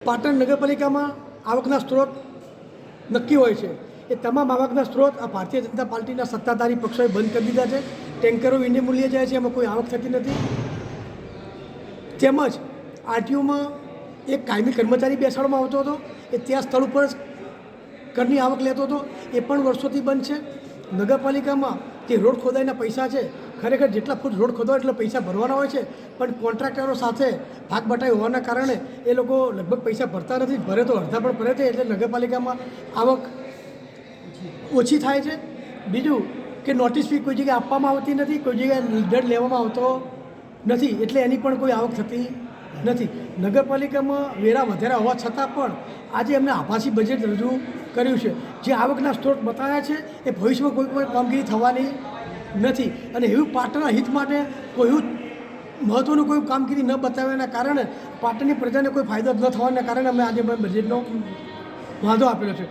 પાટણ નગરપાલિકામાં આવકના સ્ત્રોત નક્કી હોય છે. એ તમામ આવકના સ્ત્રોત આ ભારતીય જનતા પાર્ટીના સત્તાધારી પક્ષોએ બંધ કરી દીધા છે. ટેન્કરો વિનામૂલ્યે જાય છે, એમાં કોઈ આવક થતી નથી. તેમજ આરટીઓમાં એક કાયમી કર્મચારી બેસાડવામાં આવતો હતો, એ ત્યાં સ્થળ ઉપર જ ઘરની આવક લેતો હતો, એ પણ વર્ષોથી બંધ છે. નગરપાલિકામાં જે રોડ ખોદાઈના પૈસા છે, ખરેખર જેટલા ફૂટ રોડ ખોદો એટલા પૈસા ભરવાના હોય છે, પણ કોન્ટ્રાક્ટરો સાથે ભાગ બટાઈ હોવાના કારણે એ લોકો લગભગ પૈસા ભરતા નથી. ભરે તો અડધા પણ ભરે છે, એટલે નગરપાલિકામાં આવક ઓછી થાય છે. બીજું કે નોટિસ ફી કોઈ જગ્યાએ આપવામાં આવતી નથી, કોઈ જગ્યાએ દંડ લેવામાં આવતો નથી, એટલે એની પણ કોઈ આવક થતી નથી. નગરપાલિકામાં વેરા વધારા હોવા છતાં પણ આજે એમને આભાસી બજેટ રજૂ કર્યું છે. જે આવકના સ્ત્રોત બતાવ્યા છે એ ભવિષ્યમાં કોઈ કામગીરી થવાની નથી. અને એવું પાટણના હિત માટે કોઈ મહત્ત્વનું કોઈ કામગીરી ન બતાવવાના કારણે પાટણની પ્રજાને કોઈ ફાયદો ન થવાના કારણે અમે આજે બજેટનો વાંધો આપેલો છે.